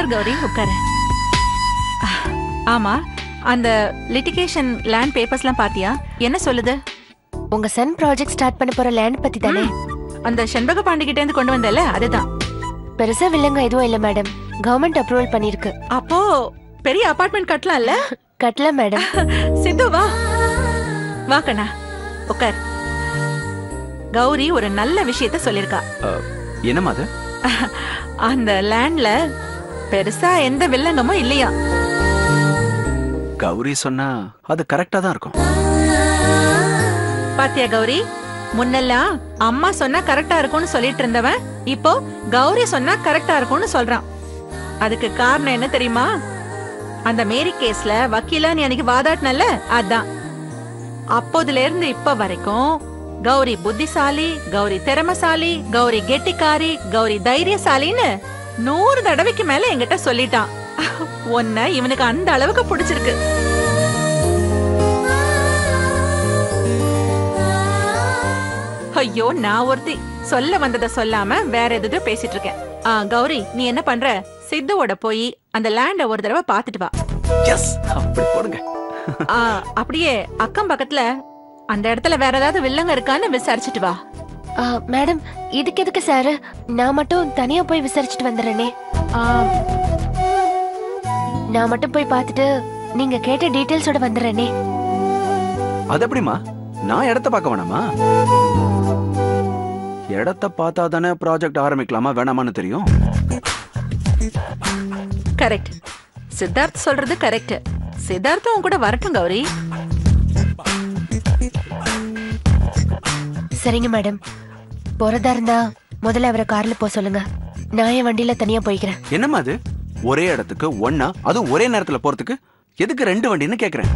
உட்கார் கௌரி உட்காரு. ஆமா, அந்த லிட்டிகேஷன் லேண்ட் பேப்பர்ஸ்லாம் பாத்தியா? என்ன சொல்லுது? உங்க சன் ப்ராஜெக்ட் ஸ்டார்ட் பண்ண போற லேண்ட் பத்தி தானே? அந்த செண்பக பாண்டி கிட்ட இருந்து கொண்டு வந்தல, அதுதான். பெருசா வில்லங்க எதுவும் இல்ல மேடம். கவர்மெண்ட் அப்ரூவல் பண்ணிருக்கு. அப்போ பெரிய அபார்ட்மெண்ட் கட்டலாம்ல? கட்டலாம் மேடம். சித்து வா வா கண்ணா உட்கார். கௌரி ஒரு நல்ல விஷயத்த சொல்லிருக்கா. என்னமா அது? அந்த லேண்ட்ல பெருசா எந்த வில்லங்கமும் இல்லையா. கௌரி சொன்னா அது கரெக்டா தான் இருக்கும். பாத்தியா கௌரி, முன்னெல்லாம் அம்மா சொன்னா கரெக்டா இருக்கும்னு சொல்லிட்டு இருந்தவன் இப்போ கௌரி சொன்னா கரெக்டா இருக்கும்னு சொல்றான். அதுக்கு காரணம் என்ன தெரியுமா? அந்த மேரி கேஸ்ல வக்கீலா நீ அன்னைக்கு வாதாட்டினல, அதான். அப்போதுல இருந்து இப்ப வரைக்கும் கௌரி புத்திசாலி, கௌரி திறமசாலி, கௌரி கெட்டிக்காரி, கௌரி தைரியசாலின்னு 100 தடவைக்கு மேல என்கிட்ட சொல்லிட்டான். உன்னை இவனுக்கு அந்த அளவுக்கு பிடிச்சிருக்கு. ஐயோ, நான் ஒருத்தி சொல்ல வந்ததை சொல்லாம வேற எதோ பேசிட்டு இருக்கேன். கௌரி, நீ என்ன பண்ற? சித்துவோட போய் அந்த லேண்ட ஒரு தடவை பாத்துட்டு வா. எஸ், அப்படி போடுங்க. அப்படியே அக்கம் பக்கத்துல அந்த இடத்துல வேற ஏதாவது வில்லங்க இருக்கான்னு விசாரிச்சுட்டு வா. மேடம், இதுக்கு எதுக்கு சார்? நான் மட்டும் தனியா போய் விசாரிச்சுட்டு வந்துடுறேனே. நான் மட்டும் போய் பார்த்துட்டு நீங்க கேட்ட டீடைல்ஸோட வந்துடுறேனே. அது எப்படிமா? நான் இடத்த பார்க்க வேணாமா? இடத்த பார்த்தா தானே ப்ராஜெக்ட் ஆரம்பிக்கலாமா வேணாமான்னு தெரியும். கரெக்ட், சித்தார்த் சொல்றது கரெக்ட். சித்தார்த்தும் கூட வரட்டும் கௌரி. சரிங்க மேடம், போறதா இருந்தா முதல்ல அவரை கார்ல போக சொல்லுங்க. நான் என் வண்டியில தனியா போய்க்கிறேன். என்னம்மா அது? ஒரே இடத்துக்கு ஒன்னா, அதுவும் ஒரே நேரத்துல போறதுக்கு எதுக்கு 2 வண்டின்னு கேக்குறேன்.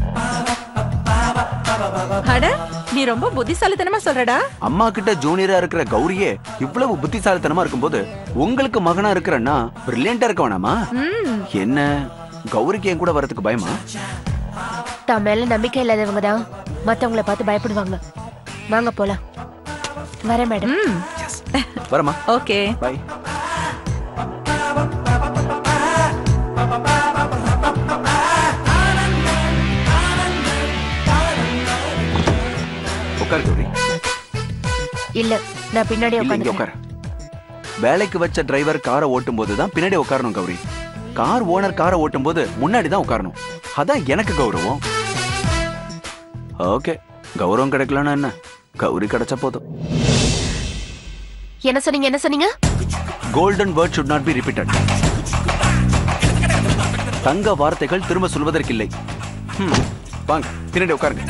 அட, நீ ரொம்ப புத்திசாலித்தனமா சொல்றடா. அம்மா கிட்ட ஜூனியரா இருக்கிற கௌரியே இவ்வளவு புத்திசாலித்தனமா இருக்கும்போது உங்களுக்கு மகனா இருக்கிறன்னா பிரில்லியண்டா இருக்க வேணாமா? என்ன கௌரிக்கு என் கூட வரதுக்கு பயமா? தான் மேல நம்பிக்கை இல்லாதவங்க தான் மத்தவங்களை பார்த்து பயப்படுவாங்க. வாங்க போலாம். வரேன் மேடம். வரமா? Okay, bye. உட்கார் கௌரி. இல்ல, நான் பின்னாடி உட்கார. வேலைக்கு வச்ச டிரைவர் காரை ஓட்டும் போதுதான் பின்னாடி உட்காரணும் கௌரி. கார் ஓனர் காரை ஓட்டும் போது முன்னாடி தான் உட்காரணும். அதான் எனக்கு கௌரவம். ஓகே, கௌரவம் கிடைக்கலன்னா என்ன, கௌரி கிடைச்சா போதும். என்ன சொன்னீங்க? என்ன சொன்னீங்க? Golden word should not be repeated. தங்க வார்த்தைகள் திரும்ப சொல்வதற்கில்லை. வாங்க, பின்னாடி உட்காருங்க.